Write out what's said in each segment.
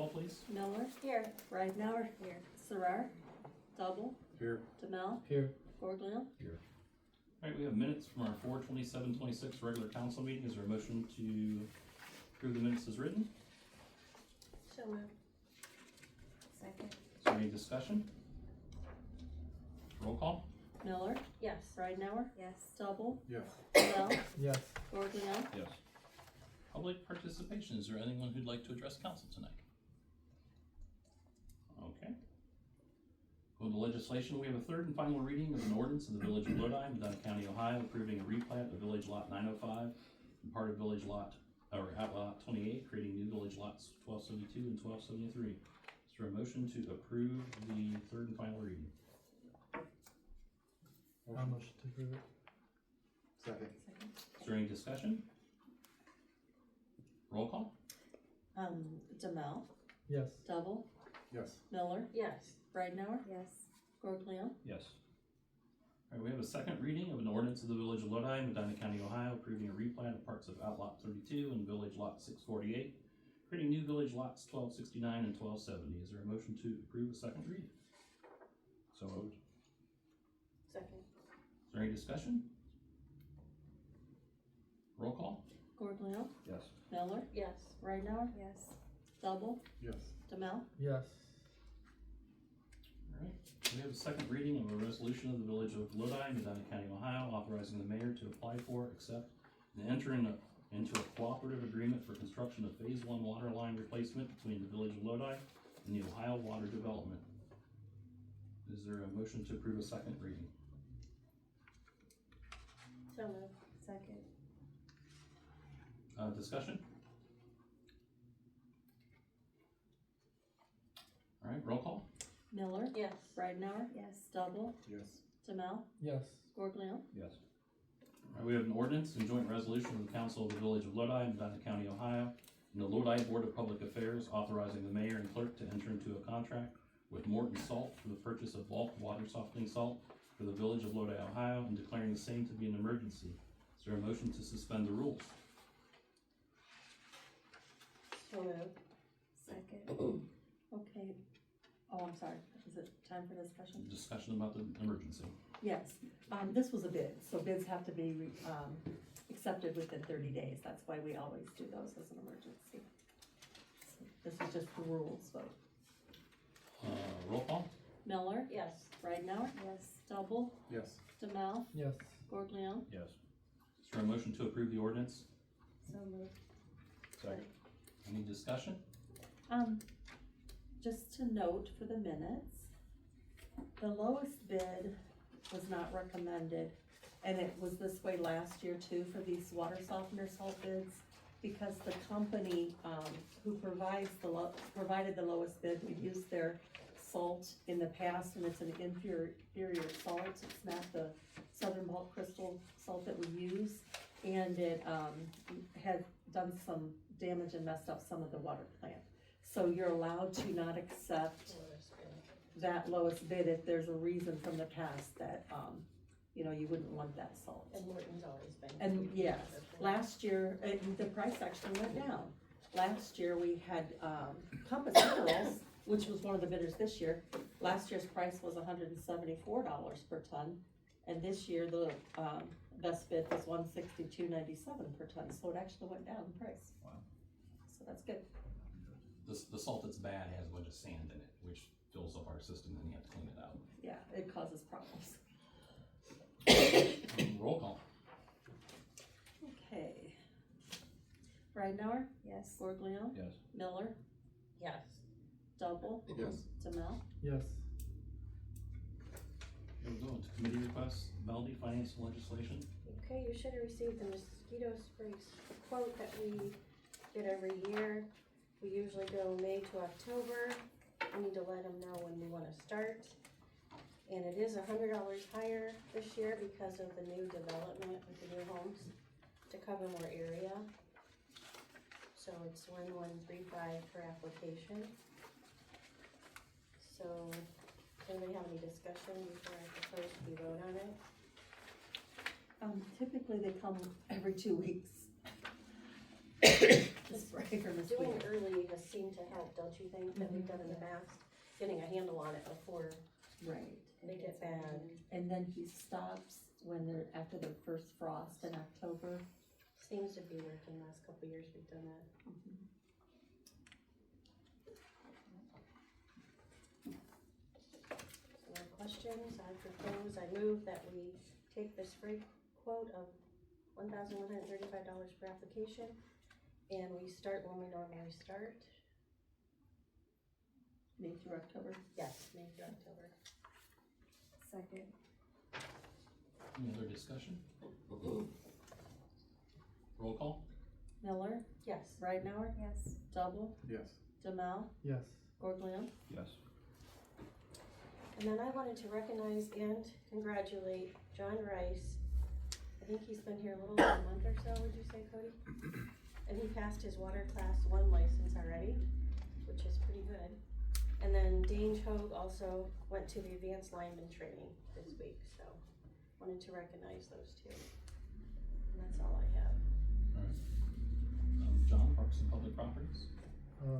call, please. Miller, Here. Ridenhour, Here. Sarar, Double, Here. Demel, Here. Gorglio, Alright, we have minutes from our 4/27/26 regular council meeting. Is there a motion to approve the minutes as written? So moved. Second. Is there any discussion? Roll call? Miller, Yes. Ridenhour, Yes. Double, Yes. Demel, Yes. Gorglio, Yes. Public participation. Is there anyone who'd like to address council tonight? Okay. Going to legislation, we have a third and final reading of an ordinance of the Village of Lodi, Medina County, Ohio, approving a replat of Village Lot 905 and part of Village Lot, or Outlot 28, creating new Village Lots 1272 and 1273. Is there a motion to approve the third and final reading? I'll motion to approve it. Second. Is there any discussion? Roll call? Demel, Yes. Double, Yes. Miller, Yes. Ridenhour, Yes. Gorglio, Yes. Alright, we have a second reading of an ordinance of the Village of Lodi, Medina County, Ohio, approving a replat of parts of Outlot 32 and Village Lot 648, creating new Village Lots 1269 and 1270. Is there a motion to approve a second reading? So moved. Second. Is there any discussion? Roll call? Gorglio, Yes. Miller, Yes. Ridenhour, Yes. Double, Yes. Demel, Yes. Alright, we have a second reading of a resolution of the Village of Lodi, Medina County, Ohio, authorizing the mayor to apply for, accept, and enter into a cooperative agreement for construction of Phase 1 water line replacement between the Village of Lodi and the Ohio Water Development. Is there a motion to approve a second reading? So moved. Second. Discussion? Alright, roll call? Miller, Yes. Ridenhour, Yes. Double, Yes. Demel, Yes. Gorglio, Yes. Alright, we have an ordinance and joint resolution of the Council of the Village of Lodi, Medina County, Ohio, and the Lodi Board of Public Affairs authorizing the mayor and clerk to enter into a contract with Morton Salt for the purchase of bulk water softening salt for the Village of Lodi, Ohio, and declaring the same to be an emergency. Is there a motion to suspend the rules? So moved. Second. okay. Oh, I'm sorry, is it time for discussion? Discussion about the emergency. Yes, this was a bid, so bids have to be, accepted within 30 days, that's why we always do those as an emergency. So this is just the rules vote. Roll call? Miller, Yes. Ridenhour, Yes. Double, Yes. Demel, Yes. Gorglio, Yes. Is there a motion to approve the ordinance? So moved. Second. Any discussion? Just to note for the minutes, the lowest bid was not recommended, and it was this way last year too for these water softener salt bids, because the company, who provided the lowest bid, we used their salt in the past, and it's an inferior salt, it's not the Southern Bulk Crystal salt that we use, and it, had done some damage and messed up some of the water plant. So you're allowed to not accept that lowest bid if there's a reason from the past that, you wouldn't want that salt. And Morton's always been. And yes, last year, the price actually went down. Last year, we had, Compass Minerals, which was one of the bidders this year. Last year's price was $174 per ton, and this year, the, best bid was $162.97 per ton, so it actually went down in price. Wow. So that's good. The salt that's bad has a bunch of sand in it, which fills up our system, and you have to clean it out. Yeah, it causes problems. Roll call? Okay. Ridenhour, Yes. Gorglio, Yes. Miller, Yes. Double, Yes. Demel, Yes. We'll go into committee requests, Melody, Finance and Legislation. Okay, you should have received the mosquito spray quote that we get every year. We usually go May to October. We need to let them know when we want to start. And it is $100 higher this year because of the new development with the new homes to cover more area. So it's 1135 per application. So, does anybody have any discussion before I propose we vote on it? typically they come every 2 weeks. to spray for mosquitoes. Doing early has seemed to help, don't you think, that we've done in the past? Getting a handle on it before Right. they get bad. And then he stops when they're, after the first frost in October. Seems to be working. Last couple of years we've done that. So no questions, I move that we take the spray quote of $1,135 per application, and we start when we normally start. May through October. Yes, May through October. Second. Any other discussion? Roll call? Miller, Yes. Ridenhour. Yes. Double, Yes. Jamel, Yes. Gorgliam. Yes. And then I wanted to recognize and congratulate John Rice. I think he's been here a little over a month or so, would you say, Cody? And he passed his water class 1 license already, which is pretty good. And then Dane Hogue also went to the advanced lineman training this week, so wanted to recognize those two. And that's all I have. Alright. John, Parks and Public Properties?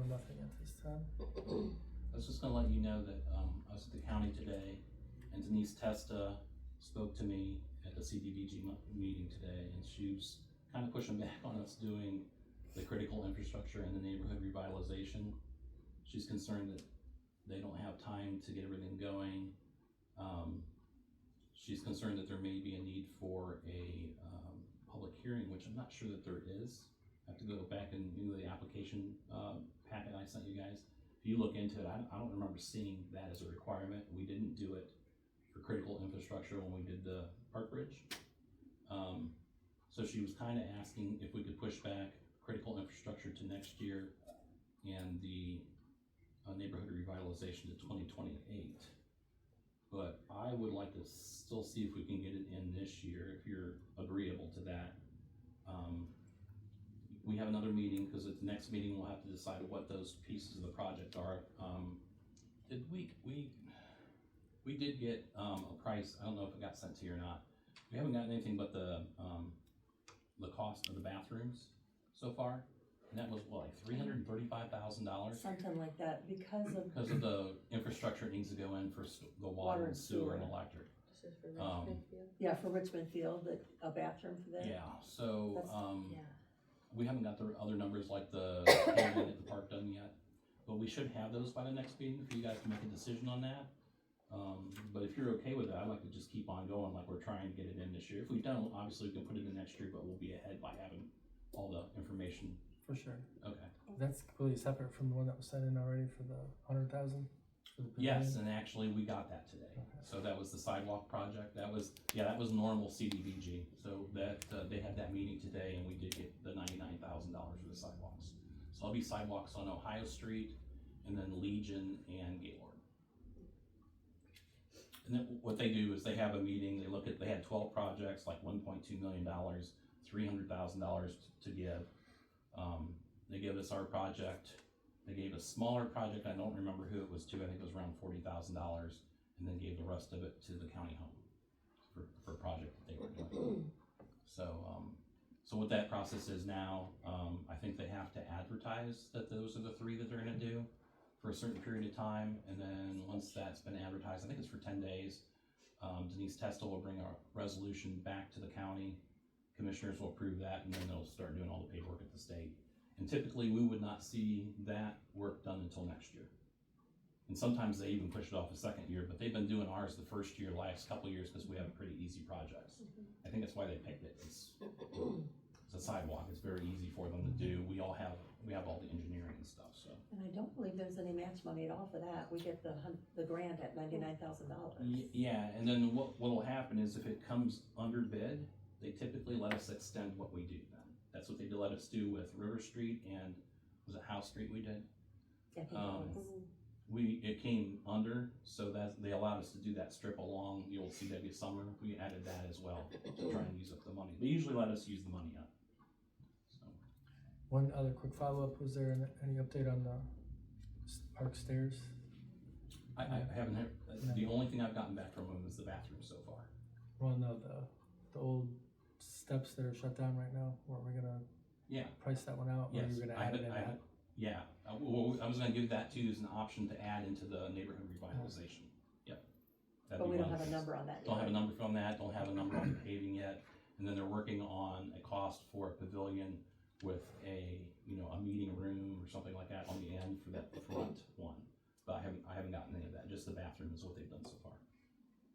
Nothing at this time. I was just gonna let you know that, I was at the county today, and Denise Testa spoke to me at the CDBG meeting today, and she was kind of pushing back on us doing the critical infrastructure and the neighborhood revitalization. She's concerned that they don't have time to get everything going. She's concerned that there may be a need for a, public hearing, which I'm not sure that there is. I have to go back and do the application, packet I sent you guys. If you look into it, I don't remember seeing that as a requirement. We didn't do it for critical infrastructure when we did the Park Bridge. So she was kind of asking if we could push back critical infrastructure to next year and the neighborhood revitalization to 2028. But I would like to still see if we can get it in this year, if you're agreeable to that. We have another meeting, because at the next meeting we'll have to decide what those pieces of the project are. Did we did get a price, I don't know if it got sent to you or not. We haven't gotten anything but the cost of the bathrooms so far, and that was what, like $335,000? Something like that, because of the infrastructure it needs to go in for the water and sewer and electric. This is for Richmond Field. yeah, for Richmond Field, a bathroom for there. Yeah, so, Yeah. we haven't got the other numbers like the paving at the park done yet, but we should have those by the next meeting for you guys to make a decision on that. But if you're okay with that, I'd like to just keep on going like we're trying to get it in this year. If we don't, obviously we can put it in next year, but we'll be ahead by having all the information. For sure. Okay. That's completely separate from the one that was sent in already for the 100,000? Yes, and actually we got that today. Okay. So that was the sidewalk project. That was normal CDBG. So that, they had that meeting today and we did get the $99,000 for the sidewalks. So there'll be sidewalks on Ohio Street and then Legion and Gaylord. And then what they do is they have a meeting, they had 12 projects, like $1.2 million, $300,000 to give. They give us our project. They gave a smaller project, I don't remember who it was to, I think it was around $40,000, and then gave the rest of it to the county home for a project that they were doing. So what that process is now, I think they have to advertise that those are the 3 that they're gonna do for a certain period of time, and then once that's been advertised, I think it's for 10 days, Denise Testa will bring a resolution back to the county. Commissioners will approve that, and then they'll start doing all the paperwork at the state. And typically, we would not see that work done until next year. And sometimes they even push it off a second year, but they've been doing ours the first year, last couple of years, because we have pretty easy projects. I think that's why they picked it. It's a sidewalk, it's very easy for them to do. We have all the engineering and stuff, so. And I don't believe there's any match money at all for that. We get the grant at $99,000. Yeah, and then what'll happen is if it comes under bid, they typically let us extend what we do then. That's what they let us do with River Street and, was it House Street we did? I think it was. It came under, so that they allowed us to do that strip along the old CW Summer. We added that as well to try and use up the money. They usually let us use the money up. So. One other quick follow-up, was there any update on the park stairs? I haven't heard, the only thing I've gotten back from them is the bathroom so far. Well, no, the old steps that are shut down right now, weren't we gonna Yeah. price that one out, or Yes, you're gonna I add have it in that? yeah, well, I was gonna give that to you as an option to add into the neighborhood revitalization, yep. That'd But be we don't one. have a number on that yet. Don't have a number from that, don't have a number on the paving yet, and then they're working on a cost for a pavilion with a, you know, a meeting room or something like that on the end for that front one. But I haven't gotten any of that, just the bathroom is what they've done so far.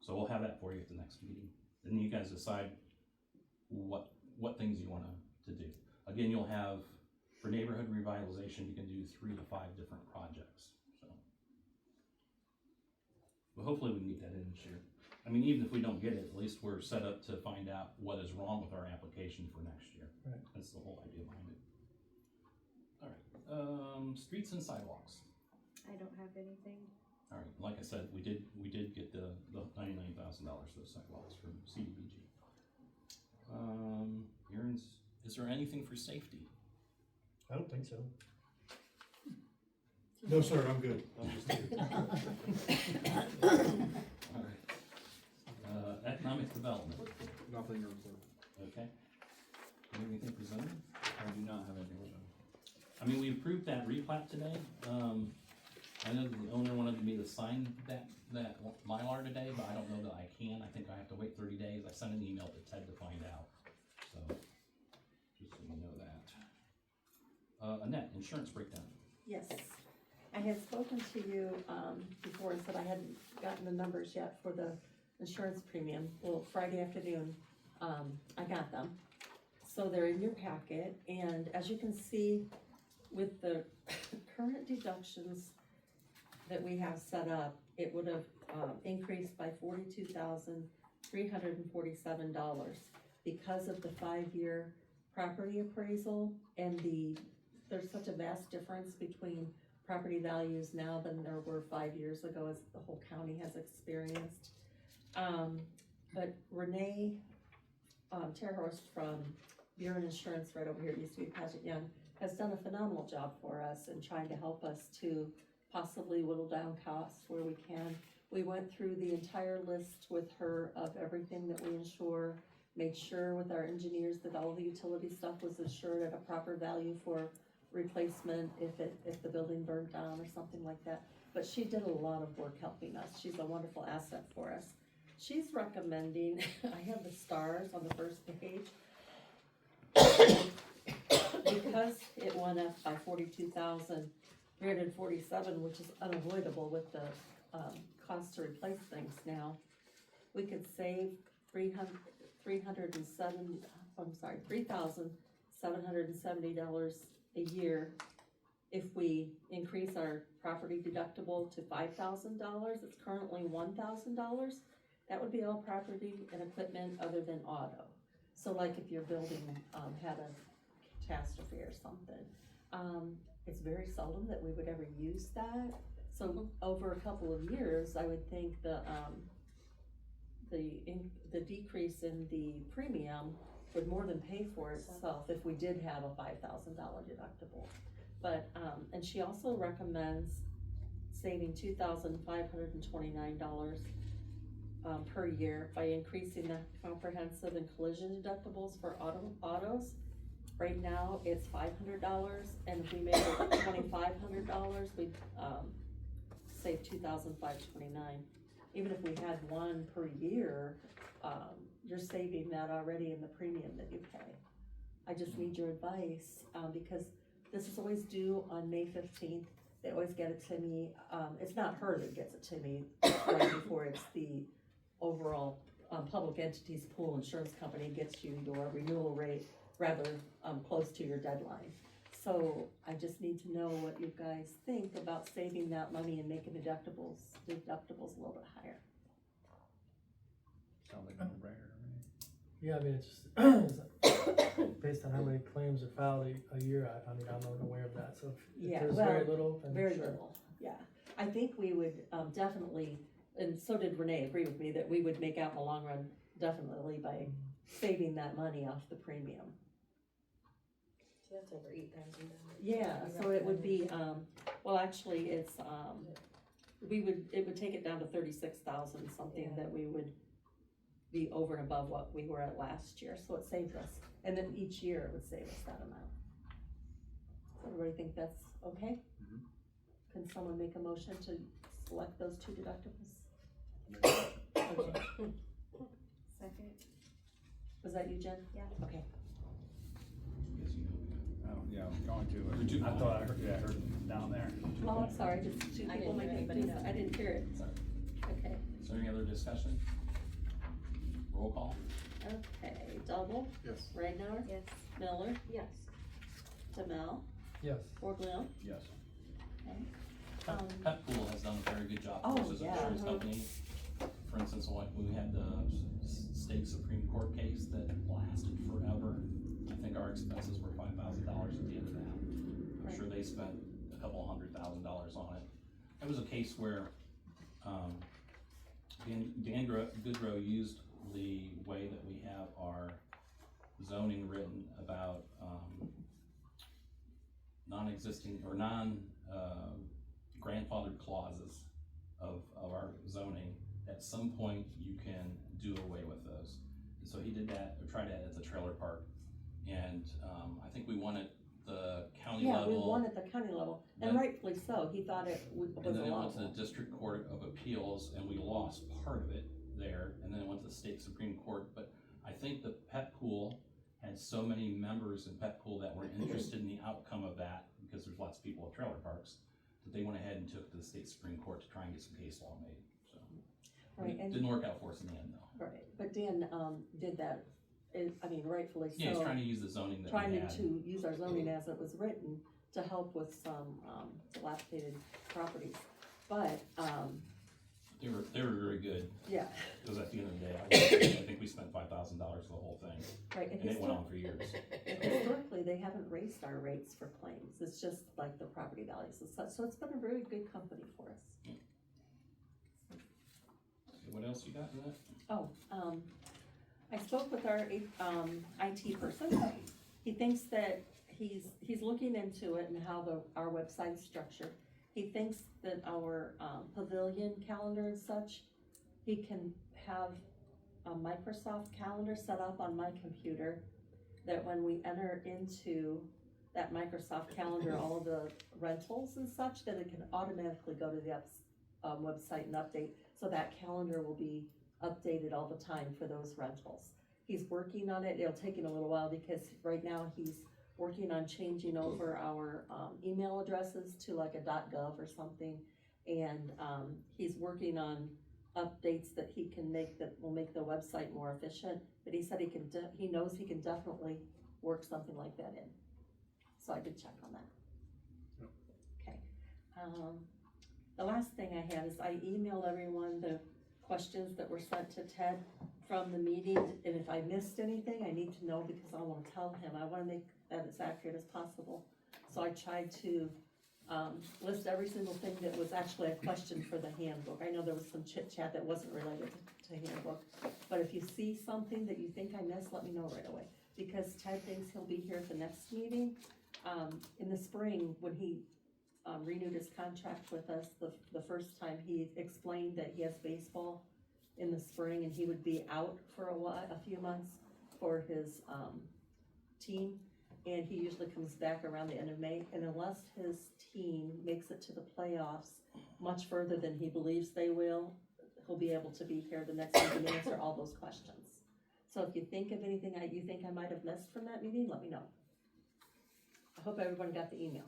So we'll have that for you at the next meeting, and you guys decide what things you wanna to do. Again, you'll have, for neighborhood revitalization, you can do 3 to 5 different projects, so. But hopefully we can get that in this year. I mean, even if we don't get it, at least we're set up to find out what is wrong with our application for next year. Right. That's the whole idea behind it. Alright, streets and sidewalks. I don't have anything. Alright, like I said, we did get the $99,000 for the sidewalks from CDBG. Aaron's, is there anything for safety? I don't think so. No, sir, I'm good. I'm just here. Alright. Economic development, Nothing to report. okay? Do you have anything presented? I do not have anything. I mean, we approved that replat today. I know the owner wanted me to sign that Mylar today, but I don't know that I can. I think I have to wait 30 days. I sent an email to Ted to find out. So, just so you know that. Annette, insurance breakdown. Yes, I had spoken to you, before and said I hadn't gotten the numbers yet for the insurance premium. Well, Friday afternoon, I got them. So they're in your packet, and as you can see, with the current deductions that we have set up, it would have, increased by $42,347 because of the 5-year property appraisal and there's such a vast difference between property values now than there were 5 years ago, as the whole county has experienced. But Renee, Terhorst from Bureau Insurance right over here, it used to be Paget Young, has done a phenomenal job for us in trying to help us to possibly whittle down costs where we can. We went through the entire list with her of everything that we insure, made sure with our engineers that all the utility stuff was insured at a proper value for replacement if the building burned down or something like that. But she did a lot of work helping us. She's a wonderful asset for us. She's recommending, I have the stars on the first page. Because it went up by 42,347, which is unavoidable with the cost to replace things now, we could save $3,770 a year if we increase our property deductible to $5,000. It's currently $1,000. That would be all property and equipment other than auto. So like if your building had a catastrophe or something. It's very seldom that we would ever use that. So over a couple of years, I would think the decrease in the premium would more than pay for itself if we did have a $5,000 deductible. But, and she also recommends saving $2,529 per year by increasing the comprehensive and collision deductibles for autos. Right now, it's $500, and if we made it $2,500, we'd save $2,529. Even if we had one per year, you're saving that already in the premium that you pay. I just need your advice, because this is always due on May 15th. They always get it to me. It's not her that gets it to me right before, it's the overall public entities pool insurance company gets you your renewal rate rather close to your deadline. So I just need to know what you guys think about saving that money and making deductibles a little bit higher. Sounds like a no-brainer to me. Yeah, I mean, it's just, based on how many claims are filed a year, I mean, I'm not aware of that, so if Yeah, there's well, very little, then Very sure. little, yeah. I think we would definitely, and so did Renee agree with me, that we would make out in the long run definitely by saving that money off the premium. So that's over $8,000. Yeah, so it would be, well, actually, it's, it would take it down to 36,000 something Yeah. that we would be over and above what we were at last year, so it saves us. And then each year it would save us that amount. Everybody think that's okay? Mhm. Can someone make a motion to select those two deductibles? Second. Was that you, Jen? Yeah. Okay. Yes, you know. Oh, yeah, I was going to, You're too I quiet. thought I heard, yeah, I heard it down there. Oh, I'm sorry, just two I people didn't hear making, anybody know. I didn't hear it. Sorry. Okay, Is there any other discussion? Roll call? okay, Double, Yes. Ragnar, Yes. Miller, Yes. Demel, Yes. Forglio, Yes. okay. Pet Pool has done a very good job Oh, for us as an yeah. insurance company. For instance, like when we had the state Supreme Court case that lasted forever, I think our expenses were $5,000 at the end of that. I'm sure they spent a couple $100,000 on it. It was a case where, Dan Goodrow used the way that we have our zoning written about, non-existing or grandfathered clauses of our zoning. At some point, you can do away with those. And so he did that, or tried that at the trailer park. And, I think we won at the county level. Yeah, we won at the county level, and Then- rightfully so, he thought it was And then it went to the allowable. District Court of Appeals, and we lost part of it there, and then it went to the state Supreme Court. But I think the pet pool had so many members in pet pool that were interested in the outcome of that, because there's lots of people at trailer parks, that they went ahead and took it to the state Supreme Court to try and get some case law made, so. Right, It and- didn't work out for us in the end, though. Right, but Dan, did that, I mean, rightfully so. Yeah, he's trying to use the zoning that we Trying had. to use our zoning as it was written to help with some, dilapidated properties. But, They were very good, yeah, because at the end of the day, I think we spent $5,000 for the whole thing, right, and it went on for years. historically, they haven't raised our rates for claims, it's just like the property values and such, so it's been a very good company for us. What else you got in that? Oh, I spoke with our, IT person. He thinks that he's looking into it and how our website's structured. He thinks that our, pavilion calendar and such, he can have a Microsoft calendar set up on my computer, that when we enter into that Microsoft calendar, all of the rentals and such, that it can automatically go to the website and update, so that calendar will be updated all the time for those rentals. He's working on it, it'll take him a little while, because right now he's working on changing over our, email addresses to like a .gov or something, and, he's working on updates that he can make that will make the website more efficient, but he said he knows he can definitely work something like that in. So I did check on that. Yep. Okay, the last thing I had is I emailed everyone the questions that were sent to Ted from the meeting, and if I missed anything, I need to know, because I wanna tell him, I wanna make that as accurate as possible. So I tried to, list every single thing that was actually a question for the handbook. I know there was some chit chat that wasn't related to handbook, but if you see something that you think I missed, let me know right away. Because Ted thinks he'll be here at the next meeting, in the spring, when he, renewed his contract with us, the first time, he explained that he has baseball in the spring, and he would be out for a few months for his, team. And he usually comes back around the end of May, and unless his team makes it to the playoffs much further than he believes they will, he'll be able to be here the next meeting and answer all those questions. So if you think of anything you think I might have missed from that meeting, let me know. I hope everyone got the email.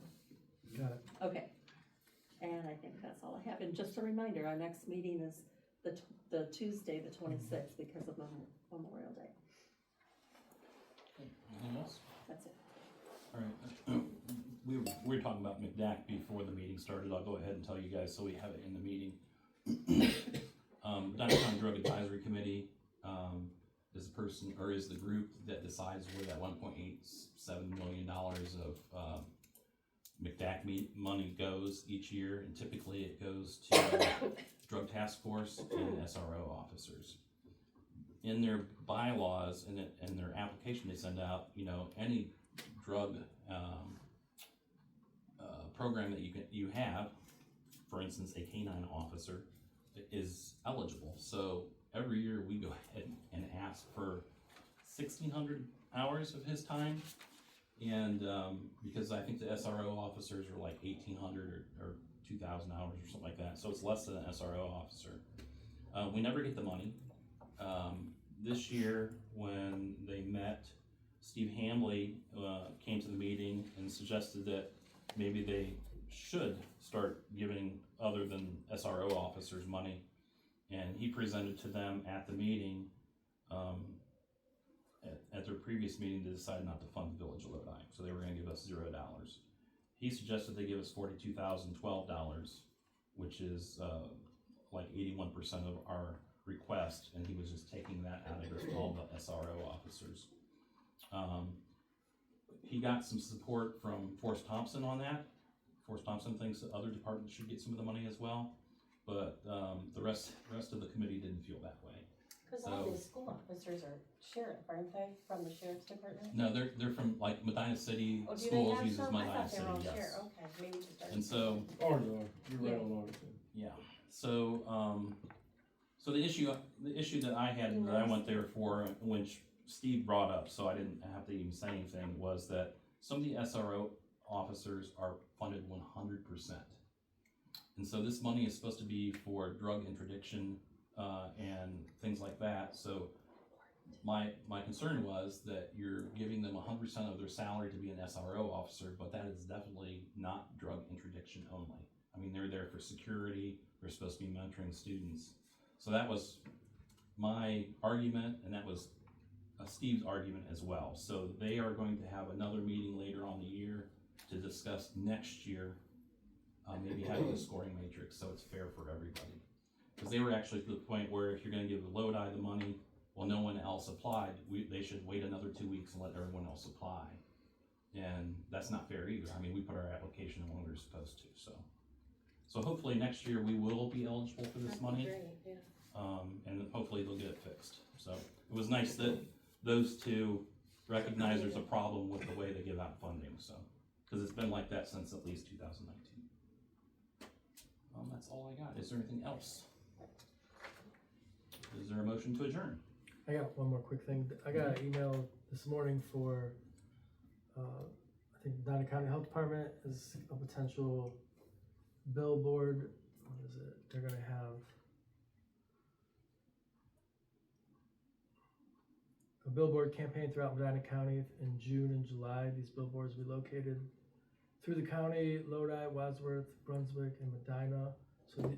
Got it. Okay, and I think that's all I have, and just a reminder, our next meeting is the Tuesday, the 26th, because of Memorial Day, Anything else? that's it. All right, we were talking about McDack before the meeting started. I'll go ahead and tell you guys so we have it in the meeting. Downtown Drug Advisory Committee, is the person, or is the group that decides where that $1.87 million of, McDack money goes each year, and typically it goes to Drug Task Force and SRO officers. In their bylaws and in their application they send out, any drug program that you have, for instance, a canine officer is eligible. So every year we go ahead and ask for 1,600 hours of his time. And, because I think the SRO officers are like 1,800 or 2,000 hours or something like that, so it's less than an SRO officer. We never get the money. This year, when they met, Steve Hambley, came to the meeting and suggested that maybe they should start giving other than SRO officers money. And he presented to them at the meeting, at their previous meeting, they decided not to fund the Village of Lodi, so they were gonna give us $0. He suggested they give us $42,012, which is, like 81% of our request, and he was just taking that out of all the SRO officers. He got some support from Forrest Thompson on that. Forrest Thompson thinks that other departments should get some of the money as well, but, the rest of the committee didn't feel that way. Cause all these school officers are sheriff, aren't they, from the sheriff's department? No, they're from like Medina City Oh, do they Schools have uses some? I Medina thought they City, were all yes. sheriff, okay, maybe just. And so, Ours are, you're right on ours. yeah, so, so the issue that I had, that I went there for, which Steve brought up, so I didn't have to even say anything, was that some of the SRO officers are funded 100%. And so this money is supposed to be for drug interdiction, and things like that, so my concern was that you're giving them 100% of their salary to be an SRO officer, but that is definitely not drug interdiction only. I mean, they're there for security, they're supposed to be mentoring students. So that was my argument, and that was Steve's argument as well. So they are going to have another meeting later on the year to discuss next year, maybe having a scoring matrix so it's fair for everybody. Because they were actually to the point where if you're gonna give the Lodi the money, well, no one else applied, they should wait another 2 weeks and let everyone else apply. And that's not fair either. I mean, we put our application in when we were supposed to, so. So hopefully next year we will be eligible for this That'd be money. great, yeah. And hopefully they'll get it fixed. So it was nice that those two recognize there's a problem with the way they give out funding, so. Cause it's been like that since at least 2019. That's all I got. Is there anything else? Is there a motion to adjourn? I got one more quick thing. I got an email this morning for, I think Medina County Health Department is a potential billboard. What is it? They're gonna have a billboard campaign throughout Medina County in June and July. These billboards will be located through the county, Lodi, Wadsworth, Brunswick, and Medina. So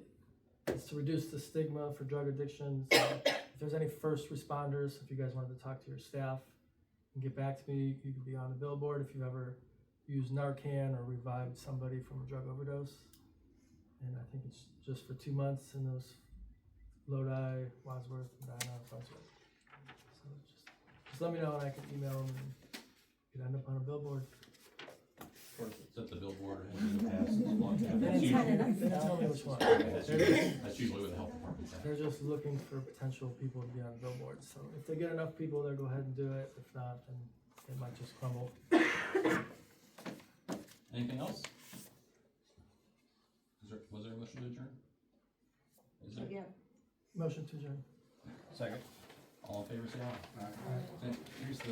it's to reduce the stigma for drug addiction. So if there's any first responders, if you guys wanted to talk to your staff and get back to me, you could be on the billboard if you ever used Narcan or revived somebody from a drug overdose. And I think it's just for 2 months in those Lodi, Wadsworth, Medina, Brunswick. So just let me know and I can email them and you could end up on a billboard. Is that the billboard or anything in the past? That's They usually, didn't tell me which one. that's usually what the health department's at. They're just looking for potential people to be on billboards. So if they get enough people, they'll go ahead and do it. If not, then it might just crumble. Anything else? Was there a motion to adjourn? Is there? Yeah. Motion to adjourn. Second. All in favor, say aye. All right. Here's the